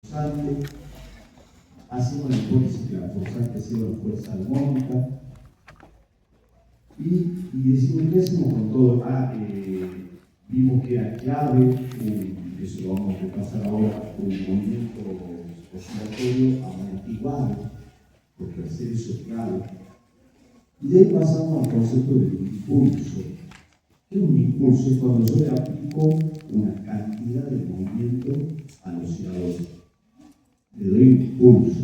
forzante, hacemos la hipótesis que la forzante sea una fuerza armónica y decimos, ¿qué hacemos con todo? Vimos que era clave, eso lo vamos a repasar ahora, un movimiento oscilatorio amortiguado, porque hacer eso es clave. Y de ahí pasamos al concepto del impulso. ¿Qué es un impulso? Es cuando yo le aplico una cantidad de movimiento al oscilador. Le doy impulso.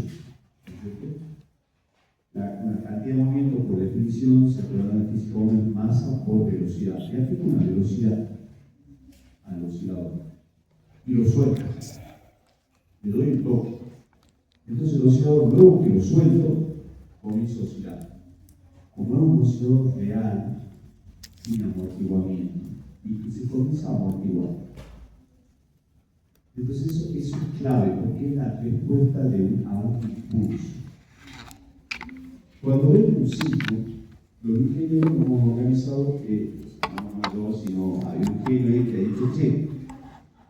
Una cantidad de movimiento, por definición, se acuerda en física como masa por velocidad. Le aplico una velocidad al oscilador y lo suelto. Le doy un toque. Entonces el oscilador, luego que lo suelto, comienza a oscilar. Como es un oscilador real, sin amortiguamiento, y que se comienza a amortiguar. Entonces eso es clave, porque es la respuesta a un impulso. Cuando vemos un sismo, los ingenieros hemos organizado que, no yo, sino hay un genio ahí que ha dicho, che,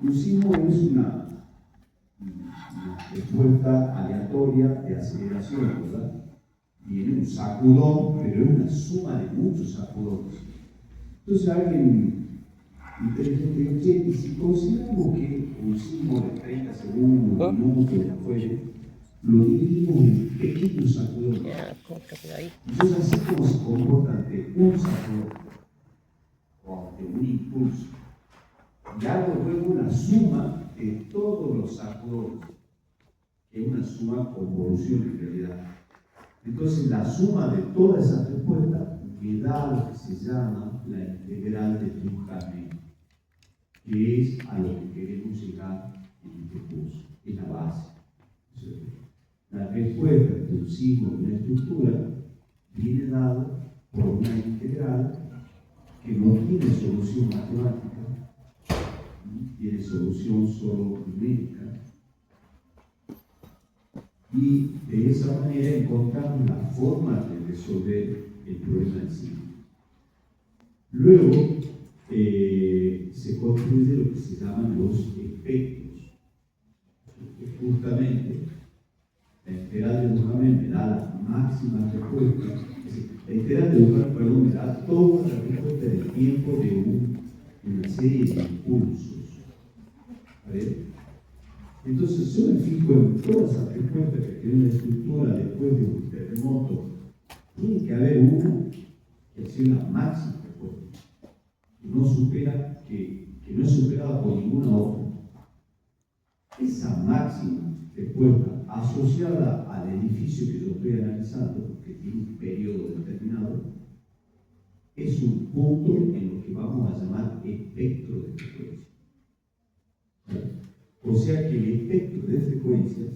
un sismo es una respuesta aleatoria de aceleración, ¿verdad? Viene un sacudón, pero es una suma de muchos sacudones. Entonces alguien inteligente dice, che, y si consideramos que un sismo de 30 segundos, minutos, lo que fuere, lo dividimos en pequeños sacudones. Entonces así como se comporta ante un sacudón o ante un impulso, y hago luego una suma de todos los sacudones, que es una suma convolución en realidad. Entonces la suma de todas esas respuestas me da lo que se llama la integral de Duhamel, que es a lo que queremos llegar en este curso, es la base. La respuesta de un signo de una estructura viene dado por una integral que no tiene solución matemática, tiene solución solo numérica, y de esa manera encontramos la forma de resolver el problema en sí. Luego se construye lo que se llaman los espectros, que justamente la integral de Duhamel me da la máxima respuesta, la integral de Duhamel, perdón, me da toda la respuesta del tiempo de una serie de impulsos. ¿Vale? Entonces, yo me fijo en todas esas respuestas que tiene una estructura después de un terremoto. Tiene que haber uno que sea la máxima respuesta, que no es superada por ninguna otra. Esa máxima respuesta asociada al edificio que yo estoy analizando, que tiene un periodo determinado, es un punto en lo que vamos a llamar espectro de frecuencia. O sea que el espectro de frecuencias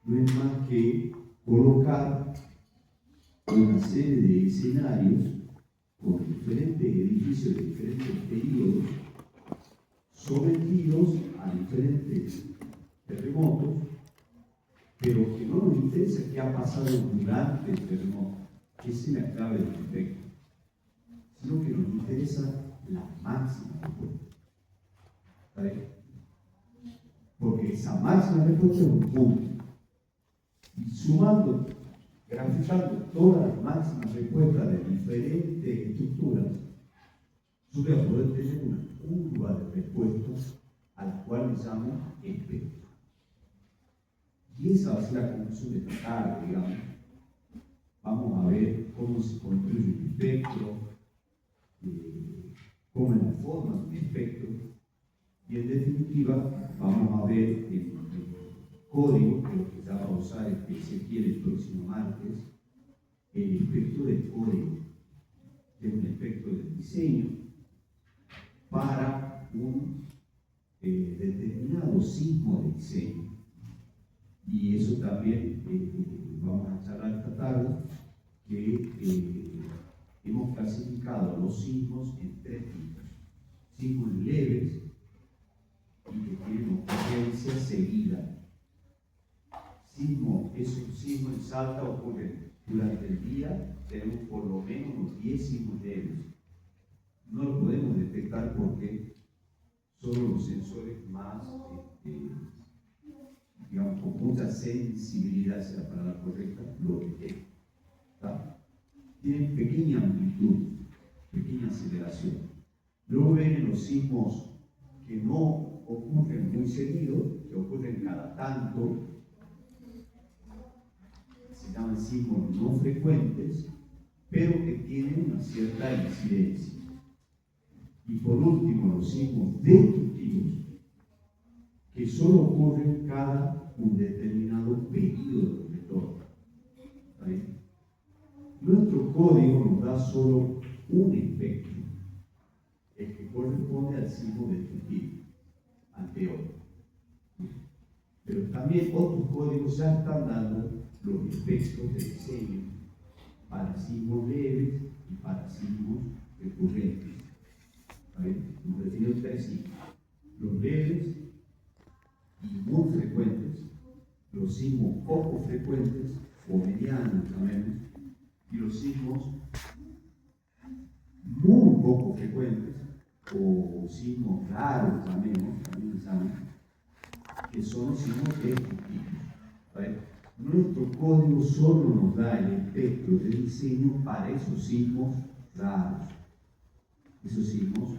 no es más que colocar una serie de escenarios con diferentes edificios de diferentes periodos sometidos a diferentes terremotos, pero que no nos interesa qué ha pasado durante el terremoto, que es la clave del espectro, sino que nos interesa la máxima respuesta. ¿Vale? Porque esa máxima respuesta es un punto. Y sumando, graficando todas las máximas respuestas de diferentes estructuras, yo voy a poder tener una curva de respuestas a la cual le llamo espectro. Y esa va a ser la conclusión de esta tarde, digamos. Vamos a ver cómo se construye un espectro, cómo es la forma de un espectro, y en definitiva vamos a ver el código, que es lo que ya va a usar Ezequiel el próximo martes, el espectro de código, que es un espectro de diseño para un determinado sismo de diseño. Y eso también vamos a charlar esta tarde, que hemos clasificado los sismos en tres tipos: sismos leves y que tienen ocurrencia seguida. Sismo es un sismo en Salta, ocurre durante el día, tenemos por lo menos unos 10 sismos leves. No lo podemos detectar porque solo los sensores más mucha sensibilidad, sea la palabra correcta, lo detecta. Tienen pequeña amplitud, pequeña aceleración. Luego vienen los sismos que no ocurren muy seguido, que ocurren cada tanto, se llaman sismos no frecuentes, pero que tienen una cierta incidencia. Y por último, los sismos destructivos, que solo ocurren cada un determinado periodo de retorno. Nuestro código nos da solo un espectro, el que corresponde al sismo destructivo, anterior. Pero también otros códigos ya están dando los espectros de diseño para sismos leves y para sismos recurrentes. Hemos definido tres sismos: los leves y muy frecuentes, los sismos poco frecuentes o medianos también, y los sismos muy poco frecuentes o sismos raros también se llaman, que son los sismos destructivos. Nuestro código solo nos da el espectro de diseño para esos sismos raros, esos sismos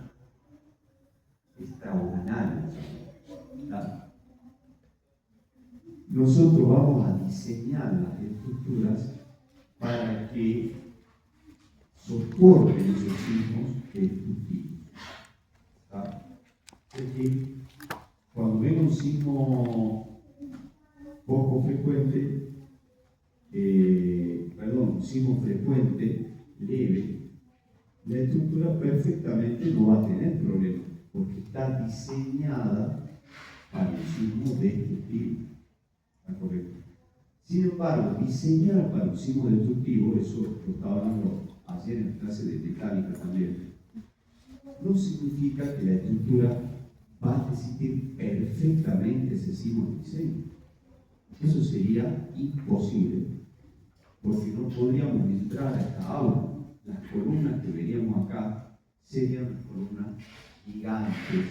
extraordinarios. Nosotros vamos a diseñar las estructuras para que soporten esos sismos destructivos. Porque cuando ven un sismo poco frecuente, un sismo frecuente, leve, la estructura perfectamente no va a tener problemas, porque está diseñada para el sismo destructivo. ¿Está correcto? Sin embargo, diseñar para un sismo destructivo, eso lo estaba hablando ayer en la clase de mecánica también, no significa que la estructura va a resistir perfectamente ese sismo de diseño. Eso sería imposible, porque no podríamos entrar a esta aula. Las columnas que veríamos acá serían columnas gigantes.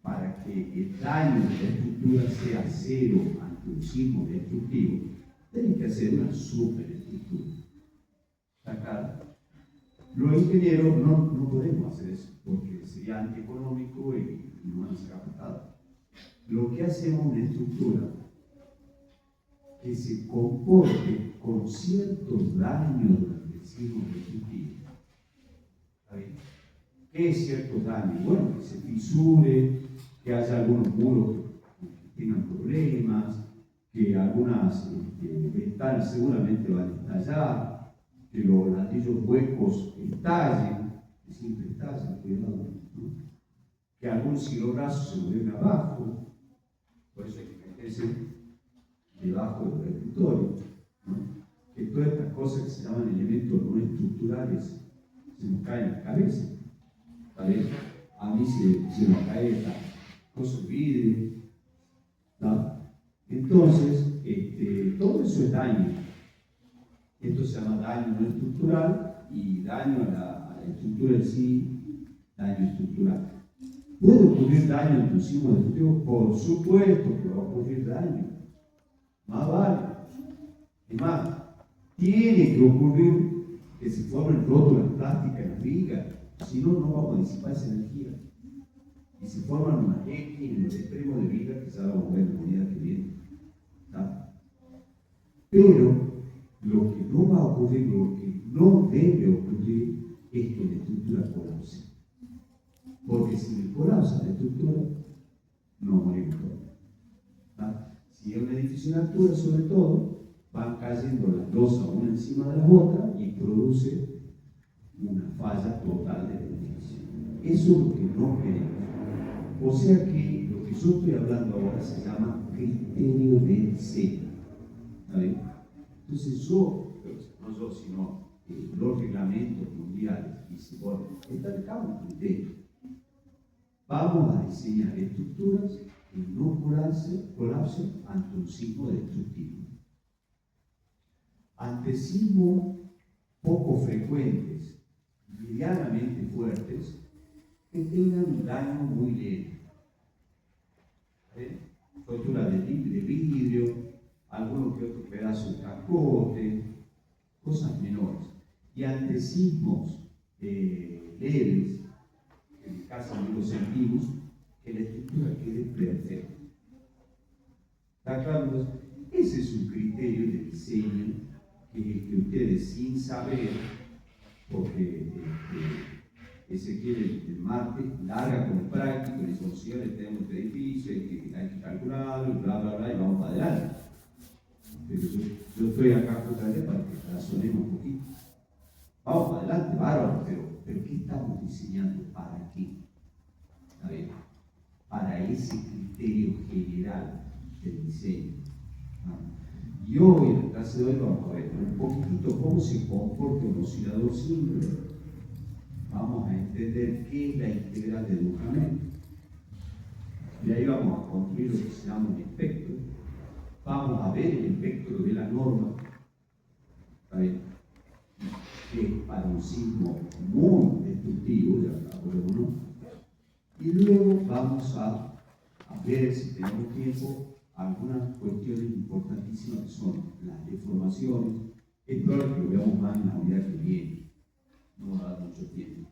Para que el daño de la estructura sea cero ante un sismo destructivo, tienen que hacer una superestructura. ¿Está claro? Los ingenieros no podemos hacer eso, porque sería antieconómico y no van a sacar patada. Lo que hacemos es una estructura que se comporte con ciertos daños durante el sismo destructivo. ¿Está bien? ¿Qué es ciertos daños? Bueno, que se fisure, que haya algunos muros que tengan problemas, que algunas ventanas seguramente van a estallar, que los ladrillos huecos estallen, que siempre estallan, cuidado, ¿no? Que algún cilobrazo se mueve abajo, por eso hay que meterse debajo del escritorio, ¿no? Que todas estas cosas que se llaman elementos no estructurales se nos caen en la cabeza. ¿Vale? A mí se me cae esta cosa de vidrio, ¿no? Entonces, todo eso es daño. Esto se llama daño no estructural y daño a la estructura en sí, daño estructural. ¿Puede ocurrir daño en tu sismo destructivo? Por supuesto que va a ocurrir daño. Más vale. Es más, tiene que ocurrir que se formen rótulas plásticas en las vigas, si no, no vamos a disipar esa energía. Y se forman unas X en los extremos de vigas que ya vamos a ver en la unidad que viene. ¿Está? Pero lo que no va a ocurrir, lo que no debe ocurrir, es que la estructura colapse. Porque si le colapsa la estructura, no morimos todos. ¿Está? Si es un edificio en altura, sobre todo, van cayendo las losas una encima de la otra y produce una falla total del edificio. Eso es lo que no queremos. O sea que lo que yo estoy hablando ahora se llama criterio de diseño. ¿Está bien? Entonces no yo, sino los reglamentos mundiales y se ponen, está un criterio. Vamos a diseñar estructuras que no colapsen ante un sismo destructivo. Ante sismos poco frecuentes, medianamente fuertes, que tengan un daño muy leve. rotura de vidrio, algunos que otros pedazos de cascote, cosas menores. Y ante sismos leves, en casi no lo sentimos, que la estructura quede perfecta. ¿Está claro? Ese es un criterio de diseño que ustedes, sin saber, porque Ezequiel el martes larga como práctico, y dice, señores, tenemos este edificio, hay que calcularlo, bla, bla, bla, y vamos para adelante. Pero yo estoy acá justamente para que razonemos un poquito. Vamos para adelante, bárbaro, pero ¿qué estamos diseñando? ¿Para qué? A ver, para ese criterio general del diseño. Y hoy, en la clase de hoy, vamos a ver un poquitito cómo se comporta un oscilador simple. Vamos a entender qué es la integral de Duhamel. Y ahí vamos a construir lo que se llama un espectro. Vamos a ver el espectro de la norma. ¿Está bien? Que es para un sismo muy destructivo, ya acabamos, ¿no? Y luego vamos a ver, si tenemos tiempo, algunas cuestiones importantísimas que son las deformaciones. Es probable que lo veamos más en la unidad que viene. No va a dar mucho tiempo.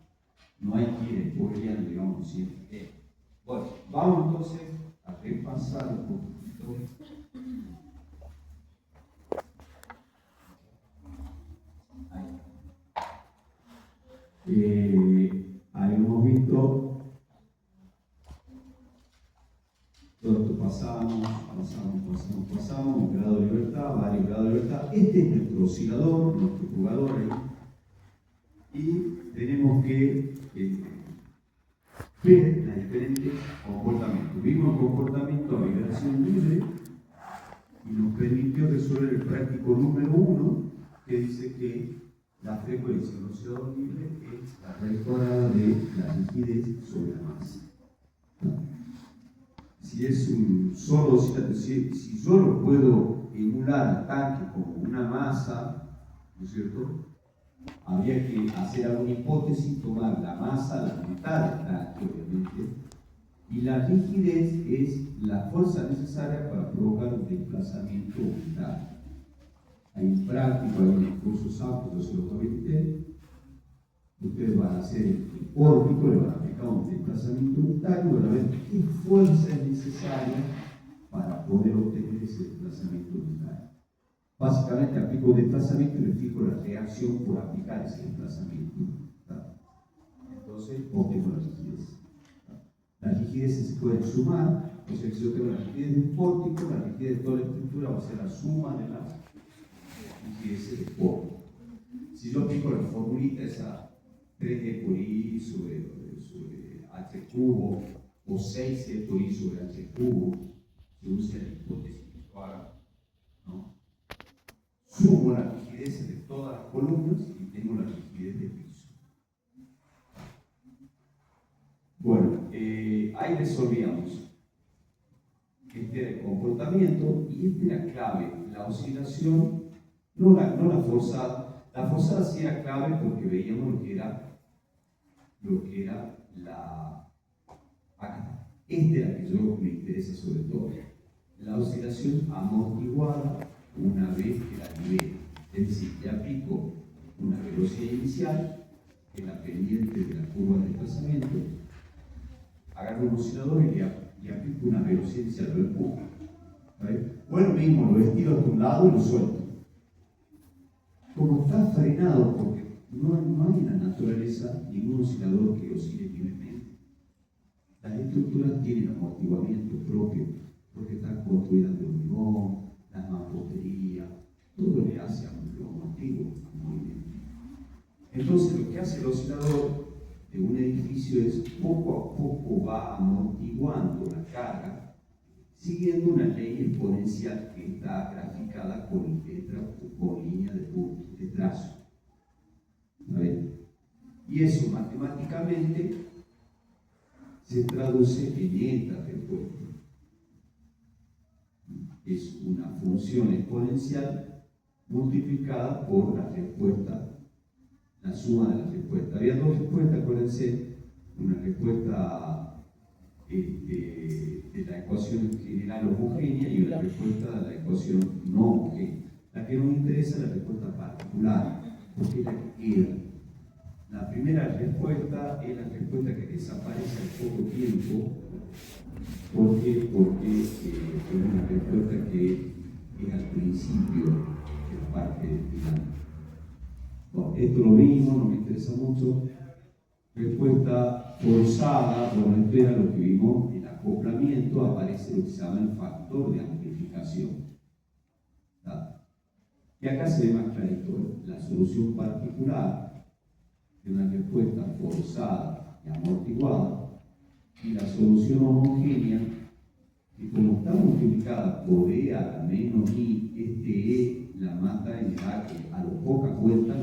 No hay que ir spoileando, digamos, siempre. Bueno, vamos entonces a repasar un poquito. Ahí hemos visto todo esto, pasamos, grado de libertad, varios grados de libertad. Este es nuestro oscilador, nuestro jugador ahí. Y tenemos que ver los diferentes comportamientos. Vimos el comportamiento a vibración libre y nos permitió resolver el práctico número 1, que dice que la frecuencia del oscilador libre es la raíz de la rigidez sobre la masa. Si es un solo oscilador, si yo lo puedo emular al tanque como una masa, ¿no es cierto? Habría que hacer alguna hipótesis, tomar la masa, la mitad del tanque, obviamente, y la rigidez es la fuerza necesaria para provocar un desplazamiento unitario. Hay un práctico, hay unos cursos aptos, yo se los comenté. Ustedes van a hacer el órbito, le van a aplicar un desplazamiento unitario, van a ver qué fuerza es necesaria para poder obtener ese desplazamiento unitario. Básicamente aplico un desplazamiento y le fijo la reacción por aplicar ese desplazamiento. Entonces obtengo la rigidez. Las rigideces se pueden sumar, o sea que si yo tengo la rigidez de un pórtico, la rigidez de toda la estructura va a ser la suma de las rigideces del pórtico. Si yo aplico la formulita esa 3D por I sobre H cubo o 6C por I sobre H cubo, se usa la hipótesis que haga, ¿no? Sumo la rigidez de todas las columnas y tengo la rigidez del piso. Bueno, ahí resolvíamos. Este era el comportamiento y esta era clave, la oscilación, no la forzada. La forzada sí era clave porque veíamos lo que era la... Acá. Esta es la que yo me interesa sobre todo. La oscilación amortiguada una vez que la libero. Es decir, le aplico una velocidad inicial, que es la pendiente de la curva de desplazamiento, agarro un oscilador y le aplico una velocidad inicial, lo empujo. Bueno, mismo, lo estiro de un lado y lo suelto. Como está frenado, porque no hay en la naturaleza ningún oscilador que oscile libremente. Las estructuras tienen amortiguamiento propio, porque están construidas de hormigón, las mamposterías, todo le hace lo amortivo al movimiento. Entonces, lo que hace el oscilador de un edificio es poco a poco va amortiguando la carga, siguiendo una ley exponencial que está graficada con línea de trazo. Y eso matemáticamente se traduce en esta respuesta. Es una función exponencial multiplicada por la respuesta, la suma de las respuestas. Había dos respuestas, acuérdense, una respuesta de la ecuación general homogénea y una respuesta de la ecuación no homogénea. La que nos interesa es la respuesta particular, porque es la que queda. La primera respuesta es la respuesta que desaparece al poco tiempo. ¿Por qué? Porque es una respuesta que es al principio de la parte dinámica. Bueno, esto lo vimos, no me interesa mucho. Respuesta forzada, bueno, esto era lo que vimos, el acoplamiento, aparece lo que se llama el factor de amplificación. ¿Está? Y acá se ve más clarito, la solución particular de una respuesta forzada y amortiguada, y la solución homogénea, que como está multiplicada por E a la menos I, E la mata en el A, que a lo pocas vueltas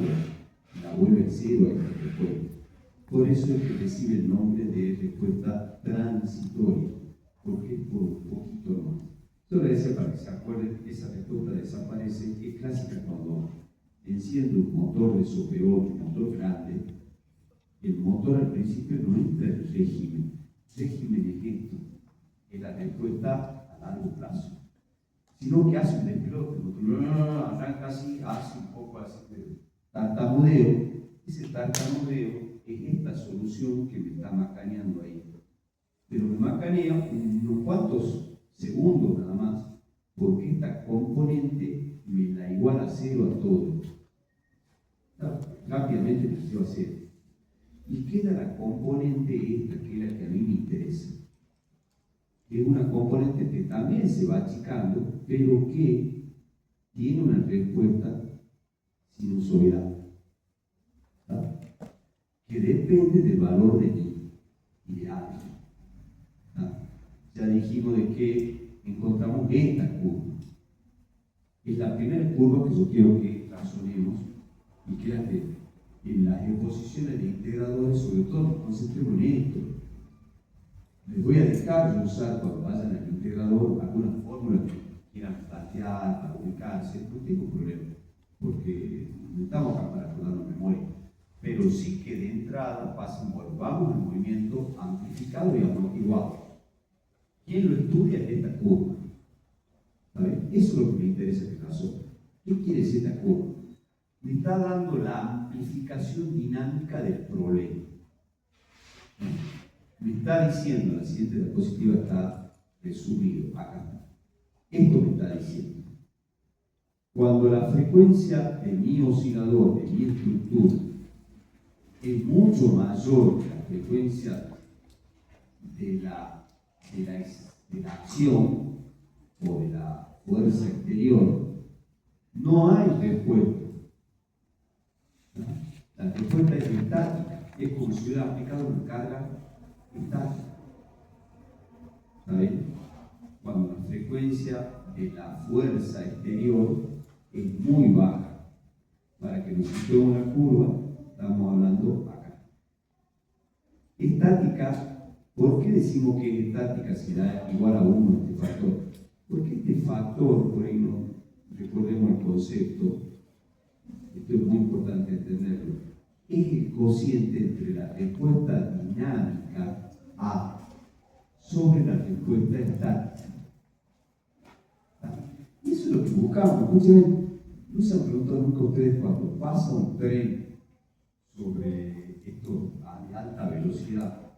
la vuelve cero a esta respuesta. Por eso es que recibe el nombre de respuesta transitoria, porque es por un poquito más. Yo le decía para que se acuerden, esa respuesta desaparece, es clásica cuando enciende un motor de Super 8, un motor grande. El motor al principio no entra en régimen. Régimen es esto, es la respuesta a largo plazo. Sino que hace un despelote, arranca así, hace un poco así de tartamudeo. Ese tartamudeo es esta solución que me está macaneando ahí. Pero me macanea unos cuantos segundos nada más, porque esta componente me la iguala a cero a todo. Rápidamente me lleva a cero. Y queda la componente esta, que es la que a mí me interesa. Es una componente que también se va achicando, pero que tiene una respuesta sinusoidal, ¿tá? Que depende del valor de I y de alfa. Ya dijimos de que encontramos esta curva. Es la primera curva que yo quiero que razonemos y que la de en las exposiciones de integradores, sobre todo nos concentremos en esto. Les voy a dejar de usar cuando vayan al integrador algunas fórmulas que quieran plantear para ubicarse. No tengo problema, porque no estamos acá para acordarnos memoria. Pero sí que de entrada pasen, volvamos al movimiento amplificado y amortiguado. ¿Quién lo estudia? Es esta curva. ¿Saben? Eso es lo que me interesa en este caso. ¿Qué quiere decir esta curva? Me está dando la amplificación dinámica del problema. Me está diciendo, la siguiente diapositiva está resumido acá. Esto me está diciendo. Cuando la frecuencia de mi oscilador, de mi estructura, es mucho mayor que la frecuencia de la acción o de la fuerza exterior, no hay respuesta. La respuesta es estática, es como si hubiera aplicado una carga estática. ¿Saben? Cuando la frecuencia de la fuerza exterior es muy baja. Para que nos situemos una curva, estamos hablando acá. Estática, ¿por qué decimos que es estática si da igual a 1 este factor? Porque este factor, por ahí no recordemos el concepto, esto es muy importante entenderlo, es el cociente entre la respuesta dinámica A sobre la respuesta estática. Y eso es lo que buscamos. Escuchen, no se han preguntado nunca ustedes cuando pasa un tren sobre esto a alta velocidad,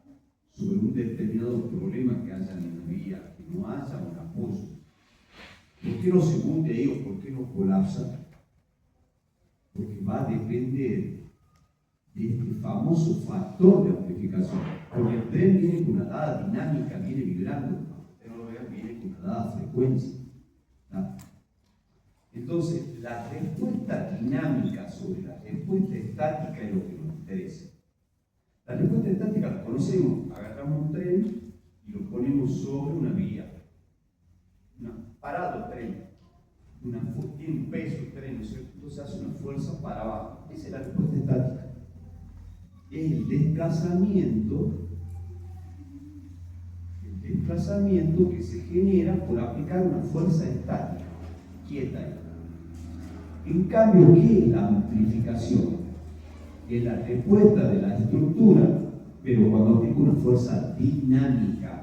sobre un determinado problema que haya en la vía, que no haya un apoyo. ¿Por qué no se hunde ahí o por qué no colapsa? Porque va a depender de este famoso factor de amplificación. Porque el tren viene con una dada dinámica, viene vibrando, usted no lo vea, viene con una dada frecuencia. ¿No? Entonces, la respuesta dinámica sobre la respuesta estática es lo que nos interesa. La respuesta estática la conocemos, agarramos un tren y lo ponemos sobre una vía. Parado el tren, tiene un peso el tren, entonces hace una fuerza para abajo. Esa es la respuesta estática. Es el desplazamiento que se genera por aplicar una fuerza estática, quieta. En cambio, ¿qué es la amplificación? Es la respuesta de la estructura, pero cuando aplico una fuerza dinámica.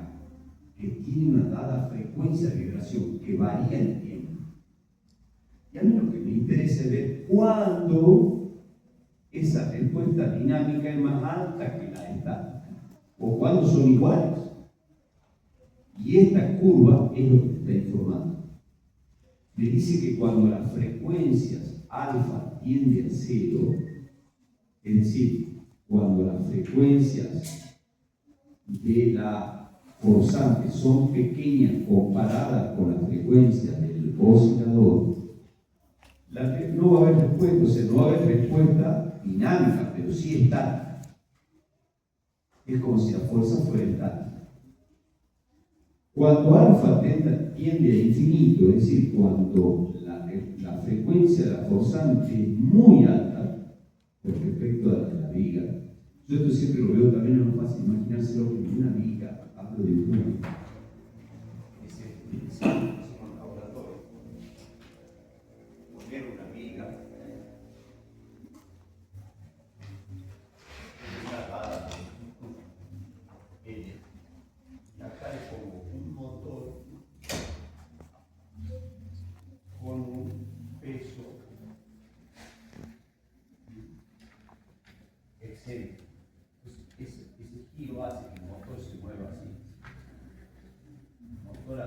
que tiene una dada frecuencia de vibración que varía en el tiempo. Y a mí lo que me interesa es ver cuándo esa respuesta dinámica es más alta que la estática, o cuándo son iguales. Y esta curva es lo que está informando. Me dice que cuando las frecuencias alfa tienden a cero, es decir, cuando las frecuencias de la forzante son pequeñas comparadas con las frecuencias del oscilador, no va a haber respuesta, o sea, no va a haber respuesta dinámica, pero sí estática. Es como si la fuerza fuera estática. Cuando alfa tiende a infinito, es decir, cuando la frecuencia de la forzante es muy alta con respecto a la de la viga, yo esto siempre lo veo también, no es fácil imaginárselo como una viga, hablo de una viga. Es un laboratorio. Poner una viga, una dada de N, y acá le pongo un motor con un peso excéntrico. Ese giro hace que el motor se mueva así. El motor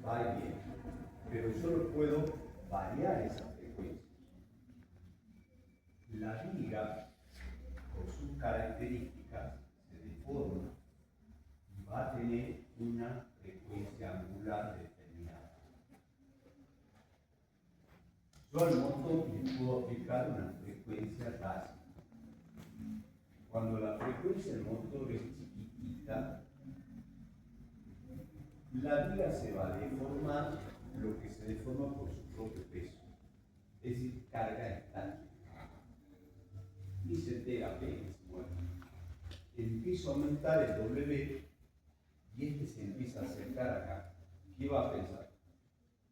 va y viene. Pero yo lo puedo variar esa frecuencia. La viga, por sus características, se deforma y va a tener una frecuencia angular determinada. Yo al motor le puedo aplicar una frecuencia básica. Cuando la frecuencia del motor es chiquitita, la viga se va a deformar lo que se deforma por su propio peso, es decir, carga estática. Y se pega apenas se mueve. Empieza a aumentar el W y este se empieza a acercar acá. ¿Qué va a pensar?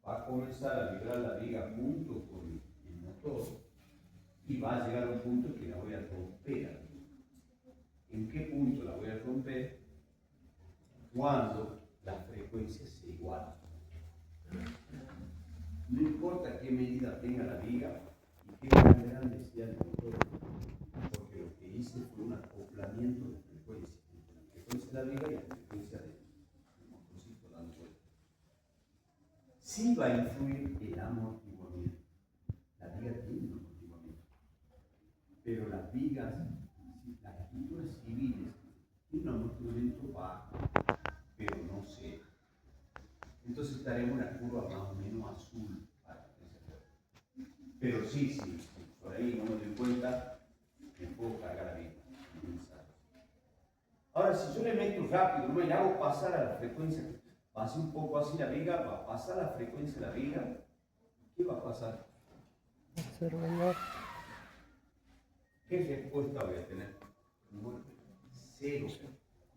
Va a comenzar a vibrar la viga junto con el motor y va a llegar a un punto que la voy a romper. ¿En qué punto la voy a romper? Cuando las frecuencias se igualan. No importa qué medida tenga la viga y qué tan grande sea el motor, porque lo que hice fue un acoplamiento de frecuencias, entre la frecuencia de la viga y la frecuencia del motorcito dando vueltas. Sí va a influir el amortiguamiento. La viga tiene un amortiguamiento, pero las vigas, las estructuras civiles, tienen un amortiguamiento bajo, pero no cero. Entonces estaremos en una curva más o menos azul para que se vea. Pero sí, por ahí no me doy cuenta, me puedo cargar la viga. Ahora, si yo le meto rápido, no le hago pasar a la frecuencia, pase un poco así la viga, va a pasar la frecuencia de la viga, ¿qué va a pasar? ¿Qué respuesta voy a tener? Cero,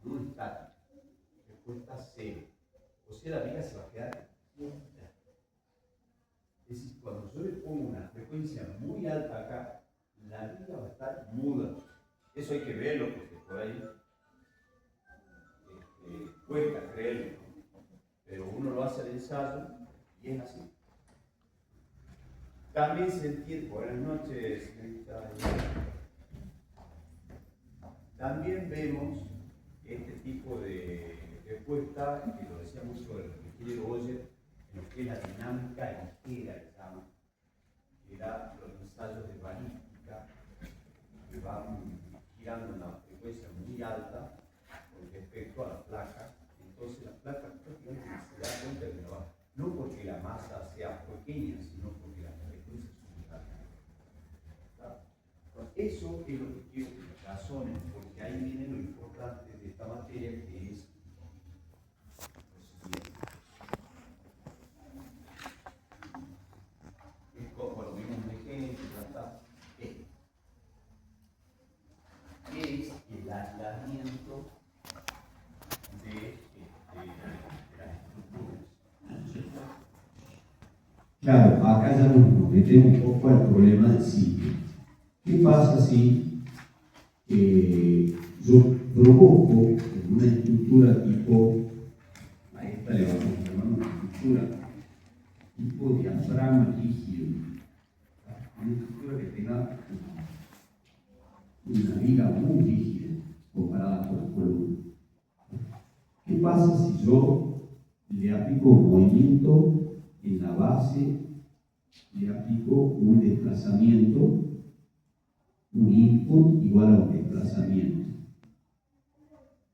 no estática. Respuesta cero. O sea, la viga se va a quedar quieta. Es decir, cuando yo le pongo una frecuencia muy alta acá, la viga va a estar muda. Eso hay que verlo porque por ahí cuesta creerlo, pero uno lo hace al ensayo y es así. También se entiende, buenas noches, también vemos este tipo de respuesta, que lo decía mucho el ingeniero Oyer, en lo que es la dinámica ligera, que da los ensayos de balística, que van girando en una frecuencia muy alta con respecto a la placa. Entonces la placa prácticamente se da cuenta de que no va, no porque la masa sea pequeña, sino porque las frecuencias son muy altas. Eso es lo que quiero que razonen, porque ahí viene lo importante de esta materia, que es lo siguiente. Bueno, vimos un ejemplo, ¿qué es el aislamiento de las estructuras? Claro, acá ya nos metemos un poco al problema del sitio. ¿Qué pasa si yo provoco en una estructura tipo, a esta le vamos a llamar una estructura tipo diafragma rígido, una estructura que tenga una viga muy rígida comparada con la columna. ¿Qué pasa si yo le aplico un movimiento en la base, le aplico un desplazamiento, un input igual a un desplazamiento?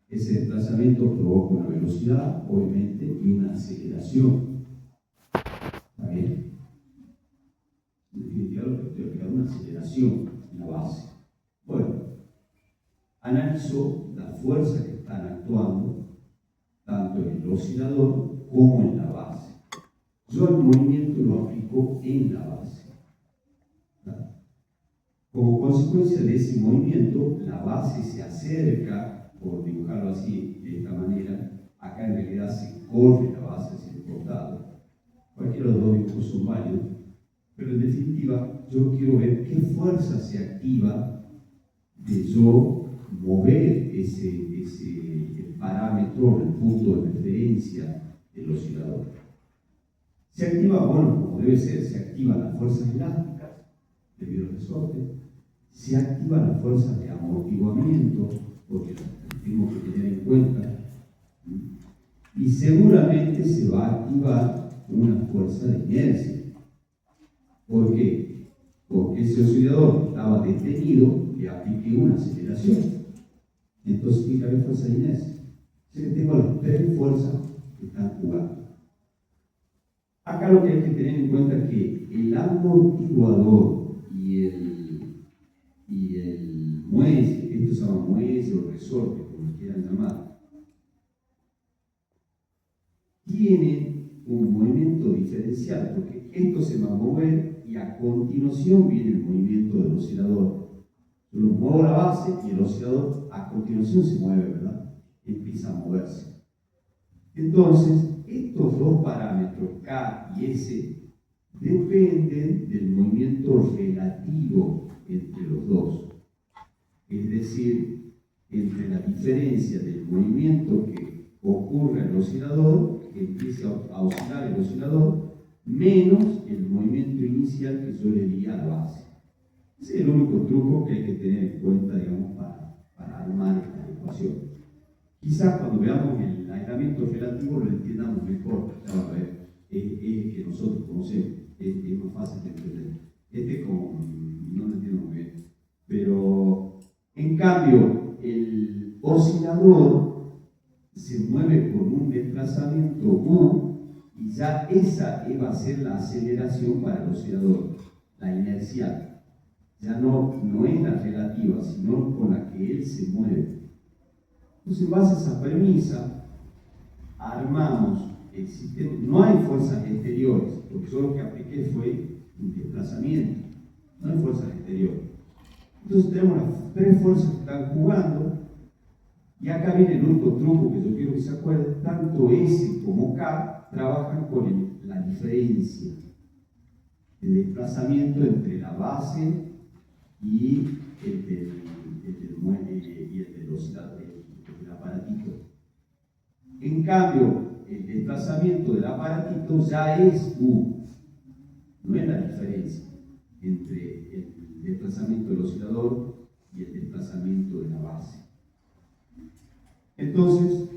Ese desplazamiento provoca una velocidad, obviamente, y una aceleración. ¿Está bien? En definitiva, lo que estoy aplicando es una aceleración en la base. Bueno, analizo las fuerzas que están actuando tanto en el oscilador como en la base. Yo el movimiento lo aplico en la base. ¿Verdad? Como consecuencia de ese movimiento, la base se acerca, por dibujarlo así, de esta manera. Acá en realidad se corre la base hacia el costado. Cualquiera de los dos dibujos son válidos, pero en definitiva yo quiero ver qué fuerza se activa de yo mover ese parámetro, el punto de referencia del oscilador. Se activa, bueno, como debe ser, se activan las fuerzas elásticas debido al resorte, se activan las fuerzas de amortiguamiento, porque las tengo que tener en cuenta, y seguramente se va a activar una fuerza de inercia. ¿Por qué? Porque ese oscilador estaba detenido, le apliqué una aceleración. Entonces tiene que haber fuerza de inercia. O sea que tengo las tres fuerzas que están jugando. Acá lo que hay que tener en cuenta es que el amortiguador y el muelle, esto se llama muelle o resorte, como lo quieran llamar, tiene un movimiento diferencial, porque esto se va a mover y a continuación viene el movimiento del oscilador. Yo lo muevo la base y el oscilador a continuación se mueve, ¿verdad? Empieza a moverse. Entonces, estos dos parámetros, K y S, dependen del movimiento relativo entre los dos. Es decir, entre la diferencia del movimiento que ocurre en el oscilador, que empieza a oscilar el oscilador, menos el movimiento inicial que yo le di a la base. Ese es el único truco que hay que tener en cuenta, digamos, para armar esta ecuación. Quizás cuando veamos el aislamiento relativo lo entendamos mejor, a ver, es que nosotros conocemos, es más fácil de entender. Como no lo entiendo muy bien. Pero, en cambio, el oscilador se mueve con un desplazamiento U y ya esa va a ser la aceleración para el oscilador, la inercial. Ya no es la relativa, sino con la que él se mueve. Entonces, en base a esa premisa, armamos el sistema. No hay fuerzas exteriores, porque yo lo que apliqué fue un desplazamiento. No hay fuerzas exteriores. Entonces, tenemos las tres fuerzas que están jugando. Y acá viene el único truco que yo quiero que se acuerden. Tanto S como K trabajan con la diferencia. El desplazamiento entre la base y el del muelle y el del oscilador, el aparatito. En cambio, el desplazamiento del aparatito ya es U, no es la diferencia entre el desplazamiento del oscilador y el desplazamiento de la base. Entonces,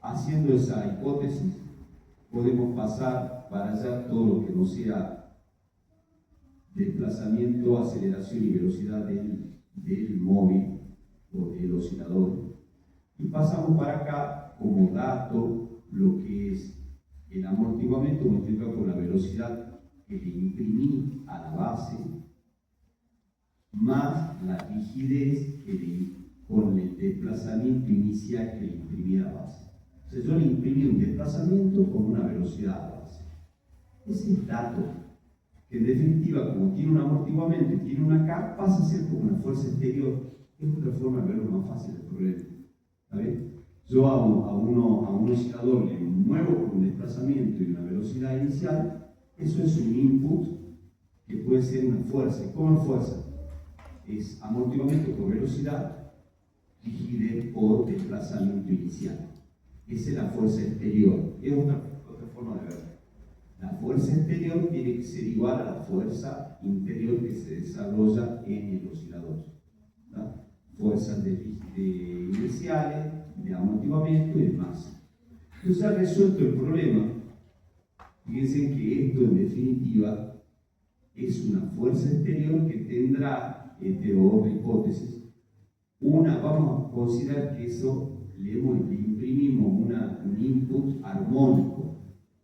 haciendo esa hipótesis, podemos pasar para allá todo lo que no sea desplazamiento, aceleración y velocidad del móvil o del oscilador. Y pasamos para acá como dato lo que es el amortiguamiento multiplicado por la velocidad que le imprimí a la base más la rigidez con el desplazamiento inicial que le imprimí a la base. O sea, yo le imprimí un desplazamiento con una velocidad a la base. Ese dato, que en definitiva, como tiene un amortiguamiento y tiene una K, pasa a ser como una fuerza exterior. Es otra forma de verlo más fácil el problema. ¿Está bien? Yo a un oscilador le muevo con un desplazamiento y una velocidad inicial. Eso es un input que puede ser una fuerza. ¿Cómo es fuerza? Es amortiguamiento por velocidad rigidez por desplazamiento inicial. Esa es la fuerza exterior. Es otra forma de verlo. La fuerza exterior tiene que ser igual a la fuerza interior que se desarrolla en el oscilador. ¿No? Fuerzas de inerciales, de amortiguamiento y demás. Entonces ha resuelto el problema. Fíjense que esto en definitiva es una fuerza exterior que tendrá, otra hipótesis, vamos a considerar que eso le imprimimos un input armónico,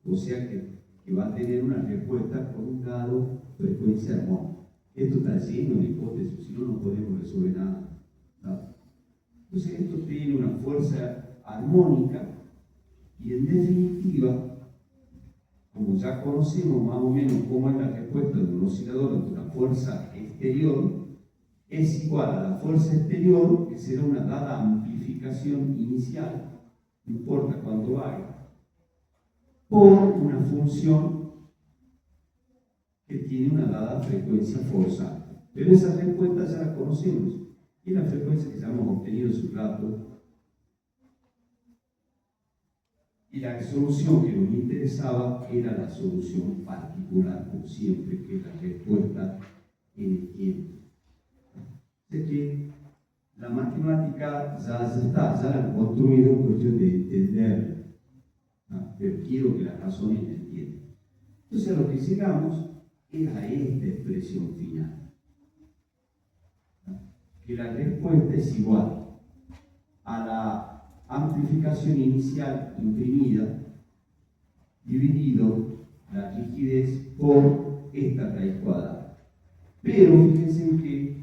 o sea que va a tener una respuesta con un grado de frecuencia armónica. Esto está lleno de hipótesis, si no, no podemos resolver nada. ¿No? Entonces esto tiene una fuerza armónica y en definitiva, como ya conocemos más o menos cómo es la respuesta de un oscilador ante una fuerza exterior, es igual a la fuerza exterior, que será una dada amplificación inicial, no importa cuánto vaya, por una función que tiene una dada frecuencia forzada. Pero esa respuesta ya la conocemos, y la frecuencia que ya hemos obtenido hace un rato. Y la solución que nos interesaba era la solución particular, como siempre, que es la respuesta en el tiempo. Sé que la matemática ya está, ya la han construido en cuestión de entender, ¿no? Pero quiero que las razones la entiendan. Entonces, a lo que llegamos era esta expresión final, ¿no? Que la respuesta es igual a la amplificación inicial imprimida dividido la rigidez por esta raíz cuadrada. Pero fíjense que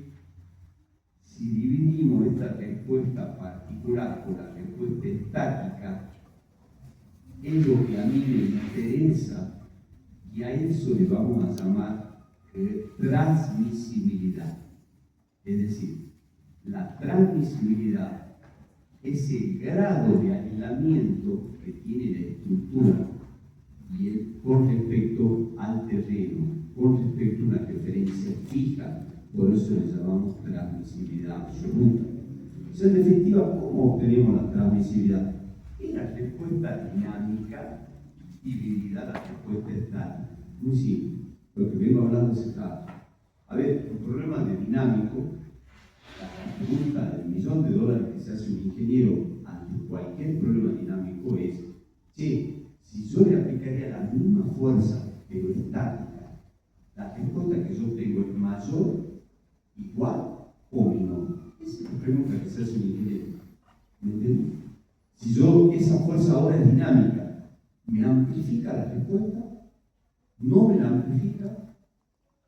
si dividimos esta respuesta particular por la respuesta estática, es lo que a mí me interesa, y a eso le vamos a llamar transmisibilidad. Es decir, la transmisibilidad es el grado de aislamiento que tiene la estructura con respecto al terreno, con respecto a una referencia fija. Por eso le llamamos transmisibilidad absoluta. O sea, en definitiva, ¿cómo obtenemos la transmisibilidad? Es la respuesta dinámica dividida la respuesta estática. Muy simple, lo que vengo hablando hace rato. A ver, un problema de dinámico, la pregunta del $1.000.000 que se hace un ingeniero ante cualquier problema dinámico es: si yo le aplicaría la misma fuerza pero estática, la respuesta que yo tengo es mayor, igual o menor. Esa es la pregunta que se hace un ingeniero. ¿Me entiendes? Si esa fuerza ahora es dinámica, ¿me amplifica la respuesta? ¿No me la amplifica?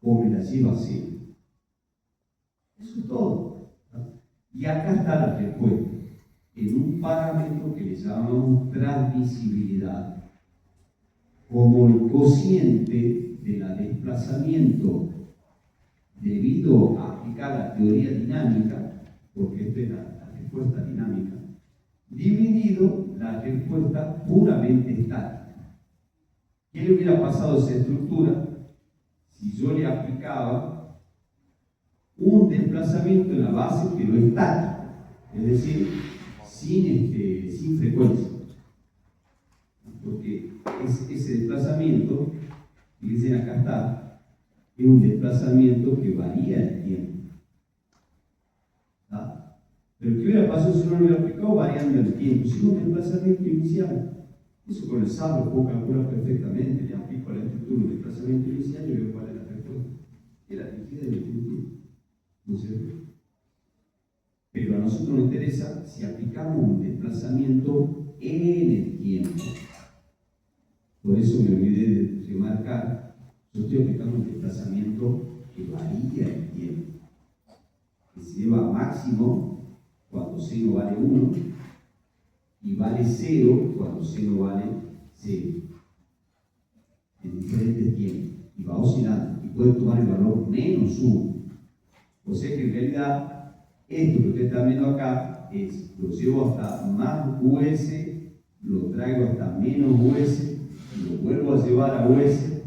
¿O me la lleva a cero? Eso es todo. Y acá está la respuesta, en un parámetro que le llamamos transmisibilidad, como el cociente del desplazamiento debido a aplicar la teoría dinámica, porque esta es la respuesta dinámica, dividido la respuesta puramente estática. ¿Qué le hubiera pasado a esa estructura si yo le aplicaba un desplazamiento en la base pero estático, es decir, sin frecuencia? Porque ese desplazamiento, fíjense acá está, es un desplazamiento que varía en el tiempo. ¿Ah? Pero ¿qué hubiera pasado si no lo hubiera aplicado variando el tiempo? Si un desplazamiento inicial, eso con el sablo puedo calcular perfectamente, le aplico a la estructura un desplazamiento inicial y veo cuál es la respuesta. Es la rigidez definitiva. ¿No es cierto? Pero a nosotros nos interesa si aplicamos un desplazamiento en el tiempo. Por eso me olvidé de remarcar, yo estoy aplicando un desplazamiento que varía el tiempo, que se lleva a máximo cuando seno vale 1 y vale 0 cuando seno vale 0, en diferentes tiempos, y va oscilando, y puede tomar el valor menos 1. O sea que en realidad, esto que usted está viendo acá lo llevo hasta más US, lo traigo hasta menos US, lo vuelvo a llevar a US,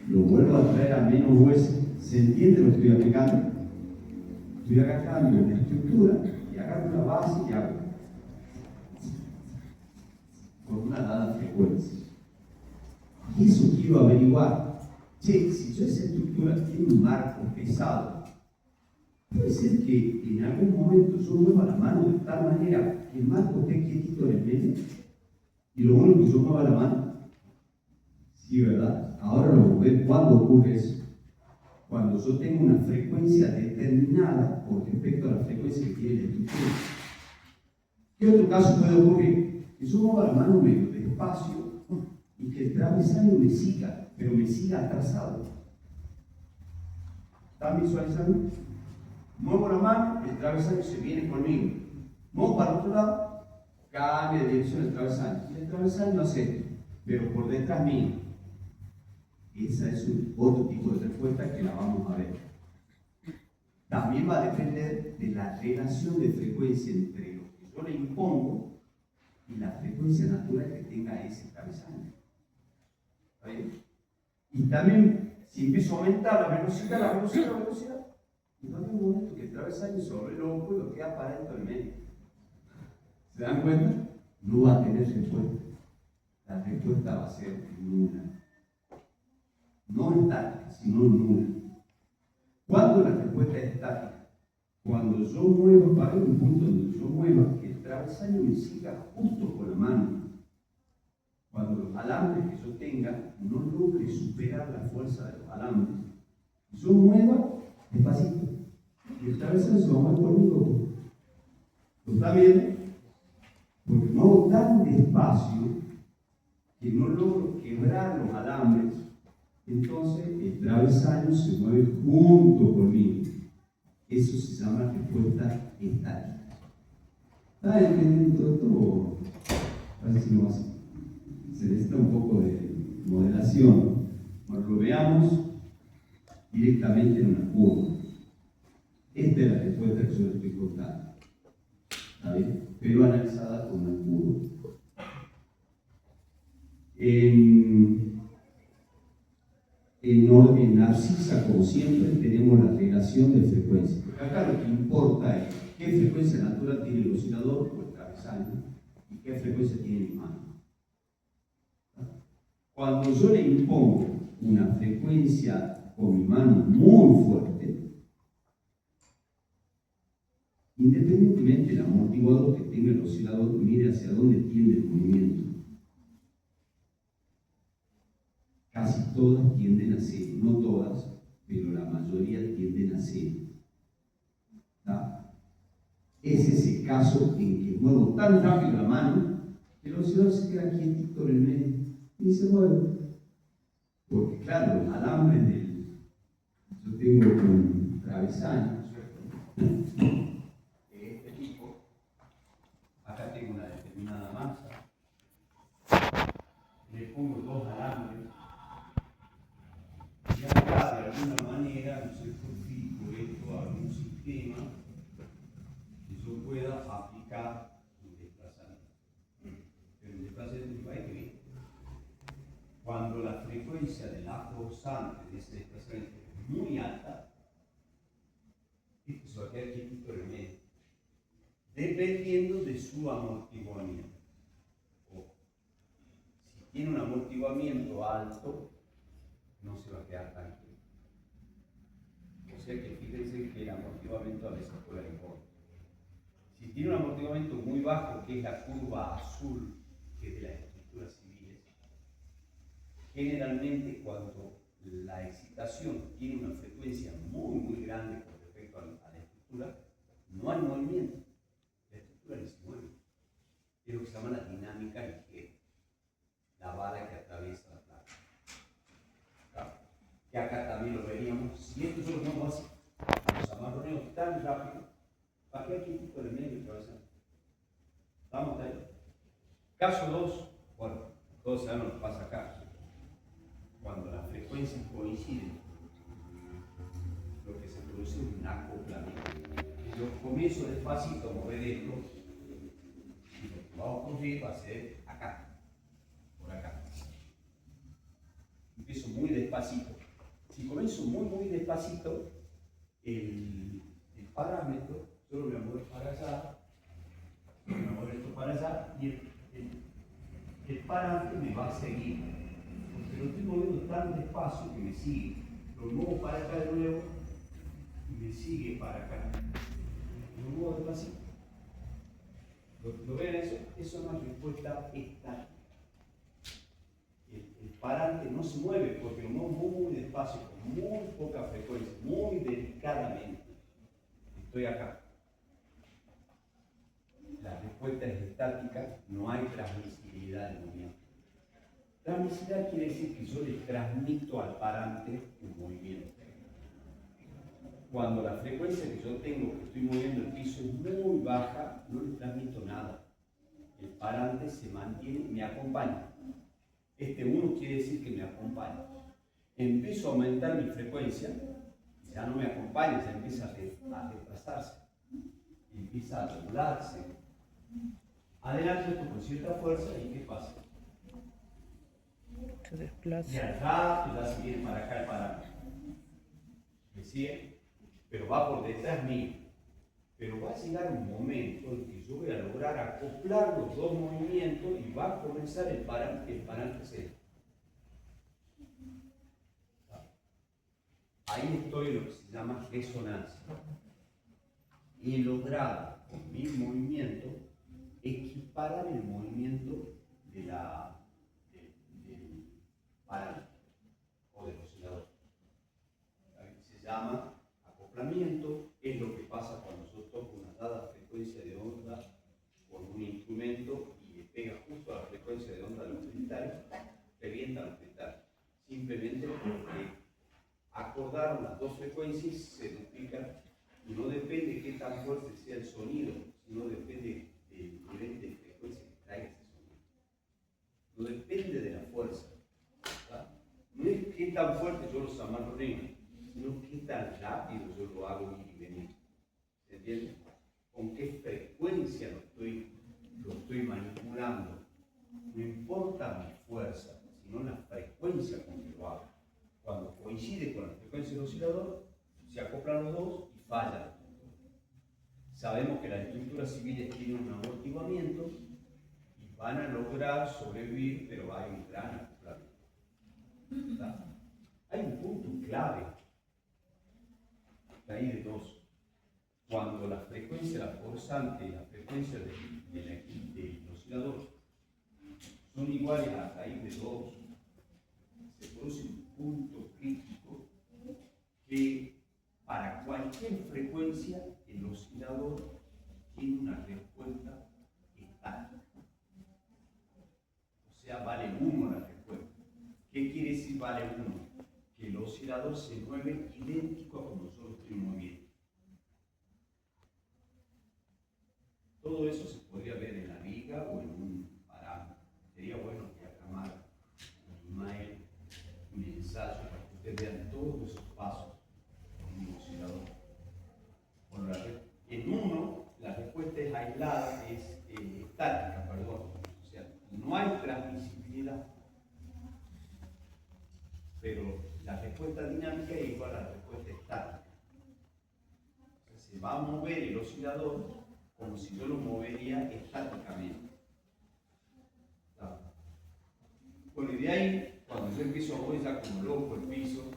lo vuelvo a traer a menos US. ¿Se entiende lo que estoy aplicando? Estoy acá cambio en la estructura y acá agarro una base y hago con una dada frecuencia. Y eso quiero averiguar. Che, si yo esa estructura tiene un marco pesado, puede ser que en algún momento yo mueva la mano de tal manera que el marco esté quietito en el medio y lo bueno que yo mueva la mano. Sí, ¿verdad? Ahora lo voy a ver cuándo ocurre eso. Cuando yo tengo una frecuencia determinada con respecto a la frecuencia que tiene la estructura. ¿Qué otro caso puede ocurrir? Que yo mueva la mano medio despacio y que el travesaño me siga, pero me siga atrasado. ¿Están visualizando? Muevo la mano, el travesaño se viene conmigo. Muevo para el otro lado, cambia de dirección el travesaño. Y el travesaño hace esto, pero por detrás mío. Esa es otro tipo de respuesta que la vamos a ver. También va a depender de la relación de frecuencia entre lo que yo le impongo y la frecuencia natural que tenga ese travesaño. ¿Está bien? Y también, si empiezo a aumentar la velocidad, y va a haber un momento que el travesaño sobre el ojo y lo queda parado en medio. ¿Se dan cuenta? No va a tener respuesta. La respuesta va a ser nula. No estática, sino nula. ¿Cuándo la respuesta es estática? Cuando yo muevo, para un punto donde yo mueva, que el travesaño me siga justo con la mano. Cuando los alambres que yo tenga no logre superar la fuerza de los alambres, yo mueva despacito. Y el travesaño se va a mover conmigo. ¿Lo está viendo? Porque muevo tan despacio que no logro quebrar los alambres. Entonces el travesaño se mueve junto conmigo. Eso se llama respuesta estática. ¿Está entendiendo esto? A ver si no hace. Se necesita un poco de modelación. Bueno, lo veamos directamente en una curva. Esta es la respuesta que yo les estoy contando. ¿Está bien? Pero analizada con una curva. En narcisa, como siempre, tenemos la relación de frecuencia. Porque acá lo que importa es qué frecuencia natural tiene el oscilador o el travesaño y qué frecuencia tiene mi mano. Cuando yo le impongo una frecuencia con mi mano muy fuerte, independientemente del amortiguador que tenga el oscilador, mire hacia dónde tiende el movimiento. Casi todas tienden a cero, no todas, pero la mayoría tienden a cero. ¿Está? Es ese caso en que muevo tan rápido la mano que el oscilador se queda quietito en el medio y se mueve. Porque claro, los alambres yo tengo un travesaño, ¿cierto? De este tipo. Acá tengo una determinada masa. Le pongo dos alambres. Y acá, de alguna manera, no sé por esto, algún sistema que yo pueda aplicar un desplazamiento. Pero un desplazamiento hay que ver. Cuando la frecuencia de la forzante de ese desplazamiento es muy alta, esto se va a quedar quietito en el medio, dependiendo de su amortiguamiento. Ojo, si tiene un amortiguamiento alto, no se va a quedar tan quieto. O sea que fíjense que el amortiguamiento a veces juega en contra. Si tiene un amortiguamiento muy bajo, que es la curva azul, que es de las estructuras civiles, generalmente cuando la excitación tiene una frecuencia muy, muy grande con respecto a la estructura, no hay movimiento. La estructura ni se mueve. Es lo que se llama la dinámica ligera, la bala que atraviesa la placa. Que acá también lo veríamos. Si esto yo lo muevo así, los amarroneo tan rápido, ¿para qué aquí quito el medio atravesando? ¿Vamos ahí? Caso 2, bueno, todos sabemos lo que pasa acá. Cuando las frecuencias coinciden, lo que se produce es un acoplamiento. Yo comienzo despacito a mover esto, y lo que va a ocurrir va a ser acá, por acá. Empiezo muy despacito. Si comienzo muy, muy despacito, el parámetro, yo lo voy a mover para allá para allá y el parante me va a seguir. Porque lo estoy moviendo tan despacio que me sigue. Lo muevo para acá de nuevo y me sigue para acá. Lo muevo despacito. ¿Lo ven eso? Eso es una respuesta estática. El parante no se mueve porque lo muevo muy despacio, con muy poca frecuencia, muy delicadamente. Estoy acá. La respuesta es estática, no hay transmisibilidad del movimiento. Transmisibilidad quiere decir que yo le transmito al parante un movimiento. Cuando la frecuencia que yo tengo, que estoy moviendo el piso, es muy baja, no le transmito nada. El parante se mantiene, me acompaña. Este 1 quiere decir que me acompaña. Empiezo a aumentar mi frecuencia, ya no me acompaña, ya empieza a retrasarse, empieza a regularse. Adelante esto con cierta fuerza y ¿qué pasa? Se desplaza. Y al rato ya se viene para acá el parante. ¿Me sigue? Pero va por detrás mío. Pero va a llegar un momento en que yo voy a lograr acoplar los dos movimientos y va a comenzar el parante cero. Ahí estoy en lo que se llama resonancia. He logrado con mi movimiento equiparar el movimiento del parante o del oscilador. Se llama acoplamiento, es lo que pasa cuando yo toco una dada frecuencia de onda con un instrumento y le pega justo a la frecuencia de onda de los cristales, revientan los cristales. Simplemente porque acordaron las dos frecuencias, se duplican y no depende de qué tan fuerte sea el sonido, sino depende del nivel de frecuencia que traiga ese sonido. No depende de la fuerza. ¿Verdad? No es qué tan fuerte yo los amarreo, sino qué tan rápido yo lo hago ir y venir. ¿Se entiende? Con qué frecuencia lo estoy manipulando. No importa mi fuerza, sino la frecuencia con que lo hago. Cuando coincide con la frecuencia del oscilador, se acoplan los dos y falla la estructura. Sabemos que las estructuras civiles tienen un amortiguamiento y van a lograr sobrevivir, pero hay un gran acoplamiento. ¿Está? Hay un punto clave ahí de dos. Cuando la frecuencia, la forzante y la frecuencia del oscilador son iguales a raíz de 2, se produce un punto crítico que para cualquier frecuencia el oscilador tiene una respuesta estática. O sea, vale 1 la respuesta. ¿Qué quiere decir vale 1? Que el oscilador se mueve idéntico a como yo lo estoy moviendo. Todo eso se podría ver en la viga o en un parámetro. Sería bueno diagramar en Imael un ensayo para que ustedes vean todos esos pasos en un oscilador. Bueno, en uno, la respuesta es aislada, es estática, perdón. O sea, no hay transmisibilidad. Pero la respuesta dinámica es igual a la respuesta estática. O sea, se va a mover el oscilador como si yo lo movería estáticamente. ¿Está? Bueno, y de ahí, cuando yo empiezo a mover ya como loco el piso,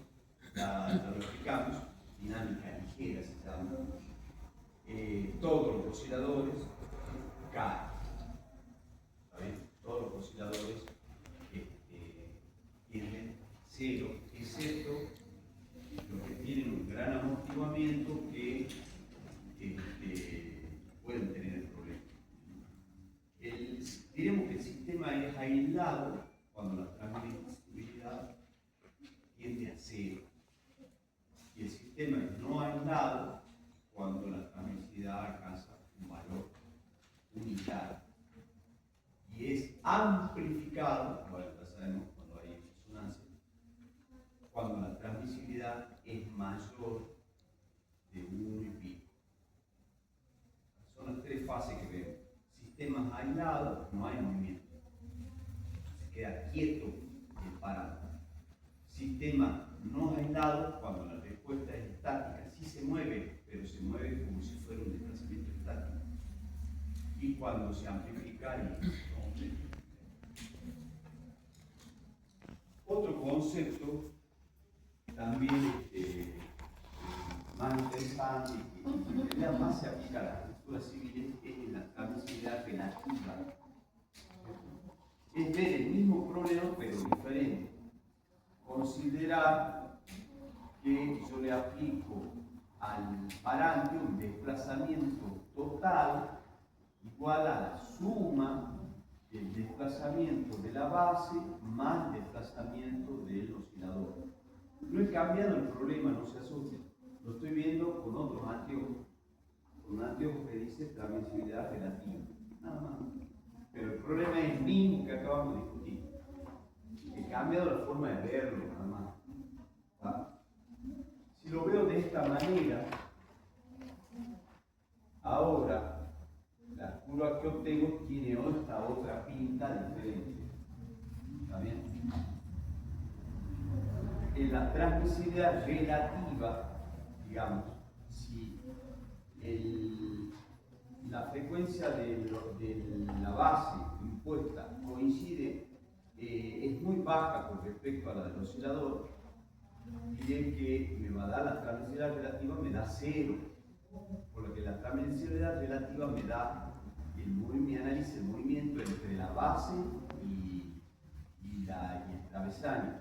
ya lo explicamos, dinámica ligera se llama, todos los osciladores caen. ¿Está bien? Todos los osciladores tienen cero, excepto los que tienen un gran amortiguamiento que pueden tener el problema. Diremos que el sistema es aislado cuando la transmisibilidad tiende a 0. Y el sistema es no aislado cuando la transmisibilidad alcanza un valor unitario. Y es amplificado, bueno, ya sabemos cuando hay resonancia, cuando la transmisibilidad es mayor de 1 y pico. Son las 3 fases que vemos. Sistemas aislados, no hay movimiento. Se queda quieto el parante. Sistema no aislado, cuando la respuesta es estática, sí se mueve, pero se mueve como si fuera un desplazamiento estático. Y cuando se amplifica explicar y otro concepto también más interesante y que en realidad más se aplica a las estructuras civiles es la transmisibilidad relativa. Es ver el mismo problema pero diferente. Considerar que yo le aplico al parante un desplazamiento total igual a la suma del desplazamiento de la base más el desplazamiento del oscilador. No he cambiado el problema, no se asusten. Lo estoy viendo con otros anteojos. Con un anteojo que dice transmisibilidad relativa. Nada más. Pero el problema es el mismo que acabamos de discutir. He cambiado la forma de verlo, nada más. ¿Va? Si lo veo de esta manera, ahora la curva que obtengo tiene esta otra pinta diferente. ¿Está bien? En la transmisibilidad relativa, digamos, si la frecuencia de la base impuesta coincide, es muy baja con respecto a la del oscilador, diré que me va a dar la transmisibilidad relativa, me da 0, por lo que la transmisibilidad relativa me da mi análisis del movimiento entre la base y el travesaño.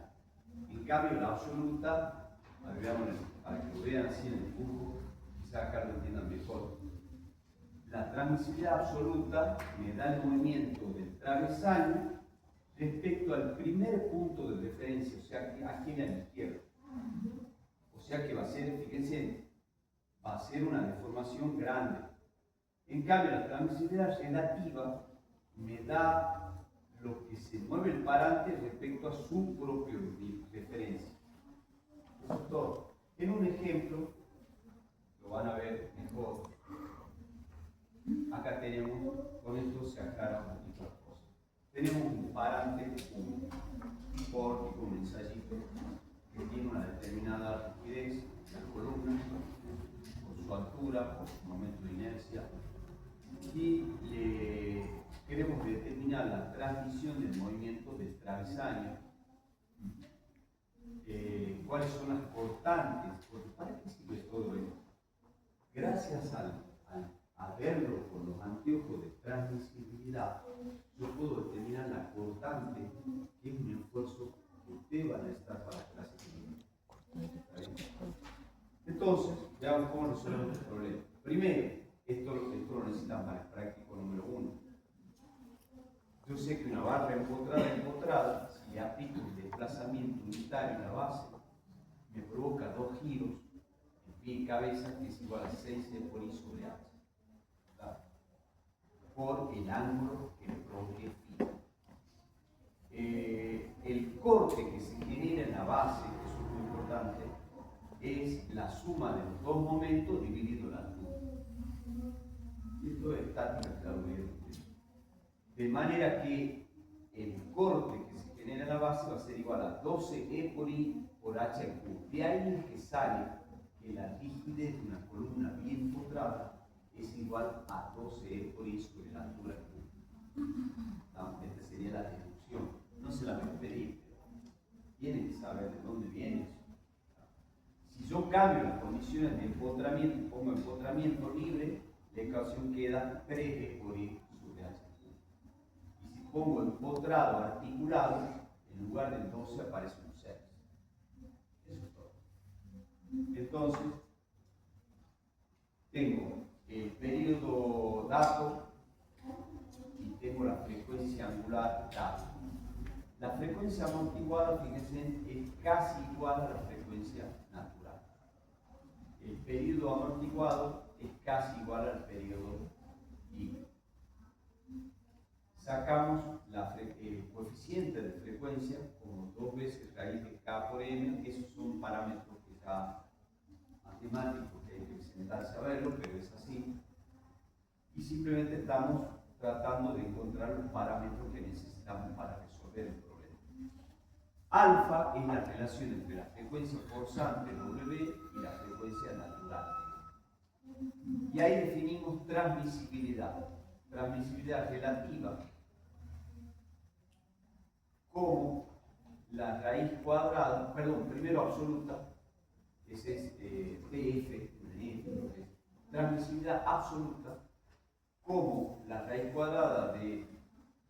En cambio, la absoluta, para que lo vean así en el dibujo, quizá acá lo entiendan mejor. La transmisibilidad absoluta me da el movimiento del travesaño respecto al primer punto de referencia, o sea, aquí a la izquierda. O sea que va a ser, fíjense, va a ser una deformación grande. En cambio, la transmisibilidad relativa me da lo que se mueve el parante respecto a su propio referencia. Eso es todo. En un ejemplo, lo van a ver mejor. Acá tenemos, con esto se aclaran muchas cosas. Tenemos un parante, un pórtico, un ensayito, que tiene una determinada rigidez en las columnas, por su altura, por su momento de inercia, y queremos determinar la transmisión del movimiento del travesaño. ¿Cuáles son las cortantes? Porque ¿para qué sirve todo esto? Gracias a verlo con los anteojos de transmisibilidad, yo puedo determinar la cortante, que es un esfuerzo que ustedes van a necesitar para la clase que viene. Entonces, veamos cómo resolvemos el problema. Primero, esto lo necesitan para el práctico número 1. Yo sé que una barra empotrada, si le aplico el desplazamiento unitario en la base, me provoca 2 giros en pie y cabeza, que es igual a 6 por I sobre H. ¿Está? Por el ángulo que me provoque phi. El corte que se genera en la base, que eso es muy importante, es la suma de los dos momentos dividido la altura. Y esto es estática, claro. De manera que el corte que se genera en la base va a ser igual a 12E por I por H al cubo. De ahí es que sale que la rigidez de una columna bien empotrada es igual a 12E por I sobre la altura al cubo. Esta sería la deducción. No se la voy a pedir, pero tienen que saber de dónde viene eso. Si yo cambio las condiciones de empotramiento y pongo empotramiento libre, la ecuación queda 3E por I sobre H al cubo. Y si pongo empotrado articulado, en lugar del 12 aparece un 6. Eso es todo. Entonces, tengo el periodo dato y tengo la frecuencia angular dato. La frecuencia amortiguada, fíjense, es casi igual a la frecuencia natural. El periodo amortiguado es casi igual al periodo libre. Sacamos el coeficiente de frecuencia como 2 veces raíz de K por M. Esos son parámetros que ya matemáticos que hay que sentarse a verlo, pero es así. Y simplemente estamos tratando de encontrar los parámetros que necesitamos para resolver el problema. Alfa es la relación entre la frecuencia forzante W y la frecuencia natural. Y ahí definimos transmisibilidad. transmisibilidad relativa como la raíz cuadrada, perdón, primero absoluta, ese es TF, transmisibilidad absoluta, como la raíz cuadrada de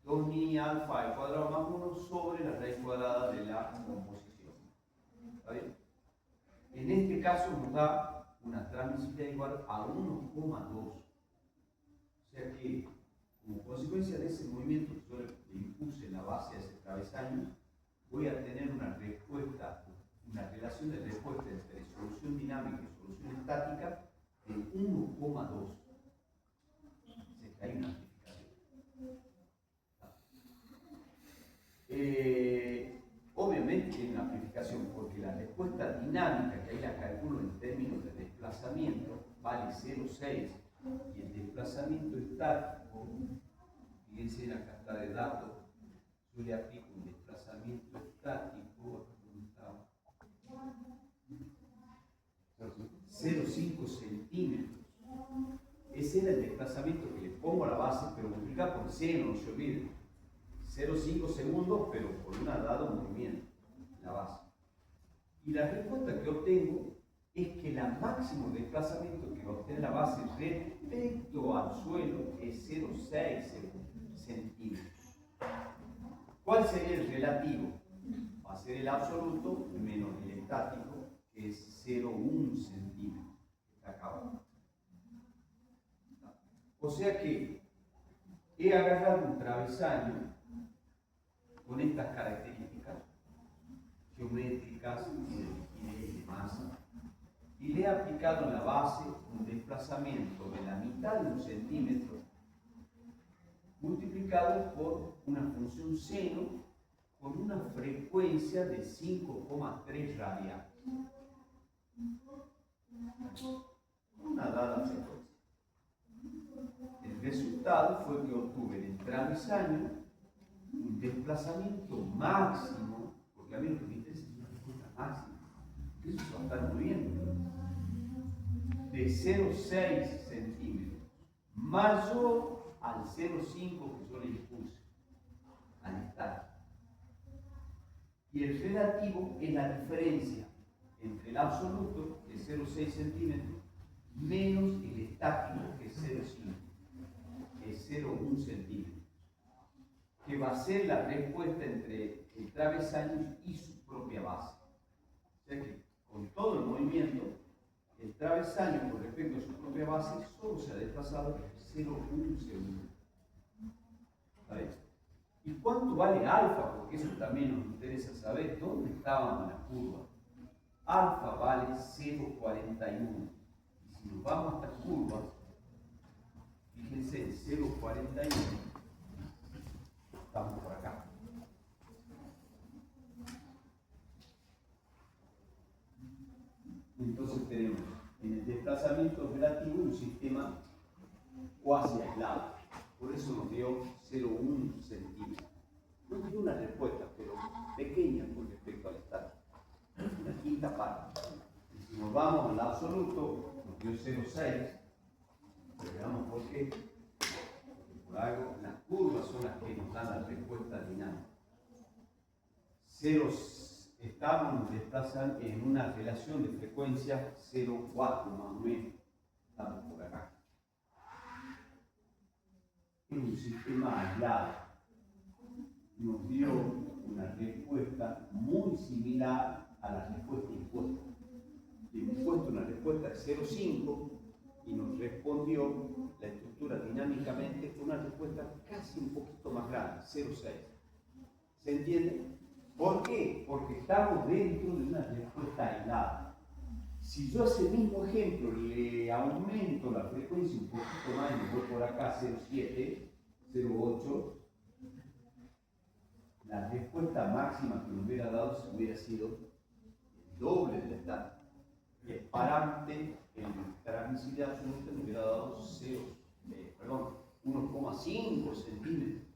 2ni alfa al cuadrado más 1 sobre la raíz cuadrada de la composición. ¿Está bien? En este caso nos da una transmisibilidad igual a 1,2. O sea que, como consecuencia de ese movimiento que yo le impuse en la base a ese travesaño, voy a tener una respuesta, una relación de respuesta entre solución dinámica y solución estática de 1,2. Se cae una amplificación. Obviamente tiene una amplificación porque la respuesta dinámica, que ahí la calculo en términos de desplazamiento, vale 0,6 y el desplazamiento estático, fíjense en la carta de datos, yo le aplico un desplazamiento estático, 0,5 centímetros. Ese era el desplazamiento que le pongo a la base, pero multiplica por seno, no se olviden. 0,5 segundos, pero por un dado movimiento, la base. Y la respuesta que obtengo es que el máximo desplazamiento que va a obtener la base respecto al suelo es 0,6 centímetros. ¿Cuál sería el relativo? Va a ser el absoluto menos el estático, que es 0,1 centímetros. Está acá abajo. O sea que he agarrado un travesaño con estas características geométricas y de rigidez y de masa, y le he aplicado en la base un desplazamiento de la mitad de un centímetro multiplicado por una función seno con una frecuencia de 5,3 radianes. Una dada frecuencia. El resultado fue que obtuve en el travesaño un desplazamiento máximo, porque a mí lo que me interesa es una respuesta máxima, que eso se va a estar moviendo, de 0,6 centímetros, mayor al 0,5 que yo le impuse, al estático. Y el relativo es la diferencia entre el absoluto, que es 0,6 centímetros, menos el estático, que es 0,5, que es 0,1 centímetros, que va a ser la respuesta entre el travesaño y su propia base. O sea que con todo el movimiento, el travesaño con respecto a su propia base solo se ha desplazado 0,1 segundo. ¿Sabes? ¿Y cuánto vale alfa? Porque eso también nos interesa saber dónde estábamos en la curva. Alfa vale 0,41. Y si nos vamos a esta curva, fíjense en 0,41. Estamos por acá. Entonces tenemos en el desplazamiento relativo un sistema cuasi aislado. Por eso nos dio 0,1 centímetros. No dio una respuesta, pero pequeña con respecto al estático. Una quinta parte. Y si nos vamos al absoluto, nos dio 0,6. Pero veamos por qué. Por algo, las curvas son las que nos dan la respuesta dinámica. Estamos desplazando en una relación de frecuencia 0,4 más o menos. Estamos por acá. Es un sistema aislado. Nos dio una respuesta muy similar a la respuesta impuesta. Le hemos puesto una respuesta de 0,5 y nos respondió la estructura dinámicamente con una respuesta casi un poquito más grande, 0,6. ¿Se entiende? ¿Por qué? Porque estamos dentro de una respuesta aislada. Si yo a ese mismo ejemplo le aumento la frecuencia un poquito más y me voy por acá 0,7, 0,8, la respuesta máxima que me hubiera dado se hubiera sido el doble del estático. Y el parámetro en transmisibilidad absoluta me hubiera dado 1,5 centímetros.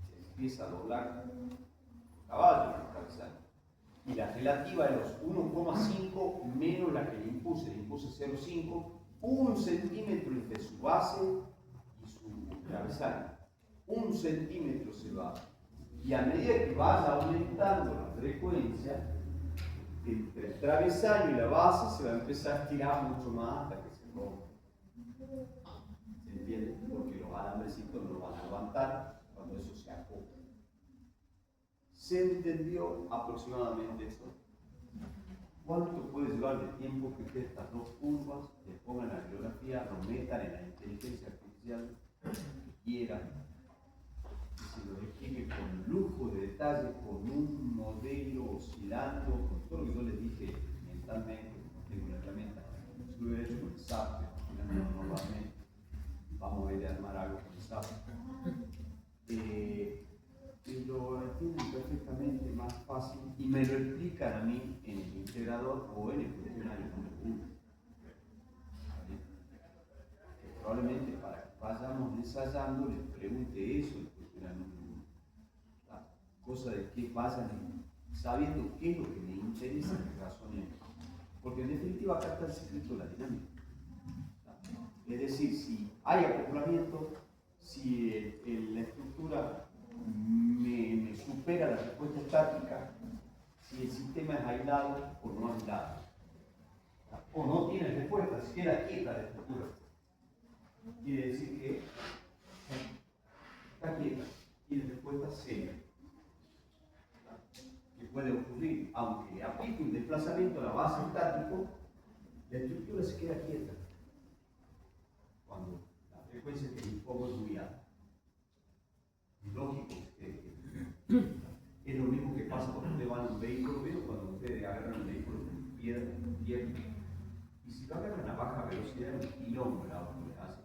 Se empieza a doblar caballo en el travesaño. Y la relativa de los 1,5 menos la que le impuse 0,5, 1 centímetro entre su base y su travesaño. 1 centímetro se va. Y a medida que vaya aumentando la frecuencia, entre el travesaño y la base se va a empezar a estirar mucho más hasta que se rompa. ¿Se entiende? Porque los alambrecitos no lo van a levantar cuando eso se acopla. ¿Se entendió aproximadamente esto? ¿Cuánto puede llevar de tiempo que ustedes estas dos curvas le pongan la bibliografía, lo metan en la inteligencia artificial que quieran? Y se lo explique con lujo de detalle, con un modelo oscilando, con todo lo que yo les dije mentalmente, no tengo la herramienta. Yo lo he hecho con el SAP, normalmente. Vamos a ver de armar algo con el SAP. Y lo entienden perfectamente, más fácil, y me lo explican a mí en el integrador o en el cuestionario número 1. Que probablemente para que vayamos ensayando les pregunte eso el cuestionario número 1. La cosa de que vayan sabiendo qué es lo que me interesa que razonen. Porque en definitiva acá está el secreto de la dinámica. Es decir, si hay acoplamiento, si la estructura me supera la respuesta estática, si el sistema es aislado o no aislado. O no tiene respuesta, si queda quieta la estructura. Quiere decir que está quieta, tiene respuesta cero. Que puede ocurrir, aunque aplique un desplazamiento a la base estático, la estructura se queda quieta. Cuando la frecuencia que impongo es muy alta. Es lógico que es lo mismo que pasa cuando ustedes van en un vehículo, ¿ven? Cuando ustedes agarran un vehículo con piedra, y si lo agarran a baja velocidad, un quilombo el auto le hace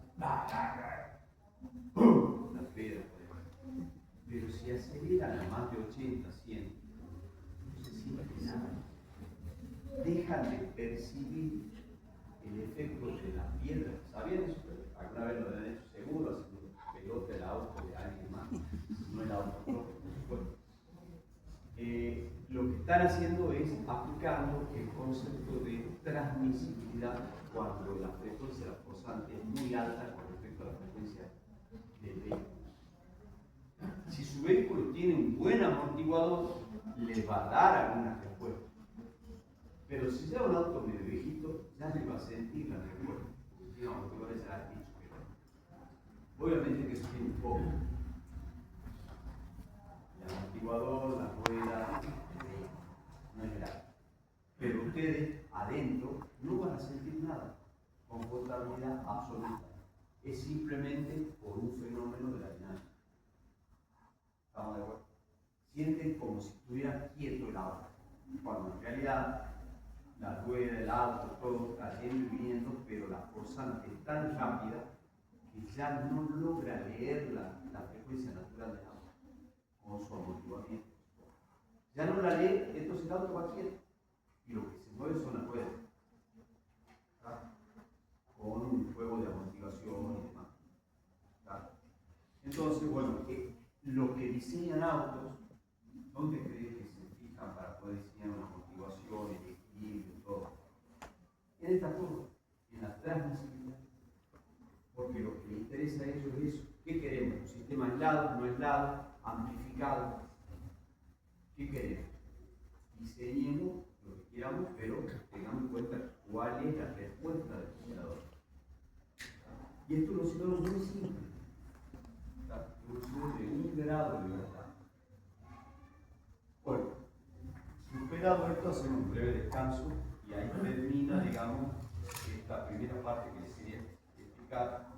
una piedra, por ejemplo. Pero si aceleran a más de 80, 100, no se siente nada. Dejan de percibir el efecto de la piedra. ¿Sabían eso? Alguna vez lo han hecho seguro, haciendo pelote el auto de alguien más, no el auto propio, por supuesto. Lo que están haciendo es aplicando el concepto de transmisibilidad cuando la frecuencia de la forzante es muy alta con respecto a la frecuencia del vehículo. Si su vehículo tiene un buen amortiguador, le va a dar alguna respuesta. Pero si sea un auto medio viejito, ya le va a sentir la respuesta. Porque tiene amortiguadores ya dicho que no. Obviamente que eso tiene un poco. El amortiguador, la rueda, no es grave. Pero ustedes adentro no van a sentir nada. Confortabilidad absoluta. Es simplemente por un fenómeno de la dinámica. ¿Estamos de acuerdo? Sienten como si estuviera quieto el auto. Cuando en realidad la rueda, el auto, todo está yendo y viniendo, pero la forzante es tan rápida que ya no logra leer la frecuencia natural del auto con su amortiguamiento. Ya no la lee, entonces el auto va quieto. Y lo que se mueve son las ruedas. ¿Está? Con un juego de amortiguación y demás. ¿Está? Entonces, bueno, los que diseñan autos, ¿dónde creen que se fijan para poder diseñar una amortiguación, el equilibrio, todo? En esta curva, en la transmisibilidad. Porque lo que les interesa a ellos es eso. ¿Qué queremos? ¿Un sistema aislado, no aislado, amplificado? ¿Qué queremos? Diseñemos lo que queramos, pero tengamos en cuenta cuál es la respuesta del oscilador. Y esto los osciladores es muy simple. Evolución de 1 grado de libertad. Bueno, superado esto, hacemos un breve descanso y ahí termina, digamos, esta primera parte que les quería explicar.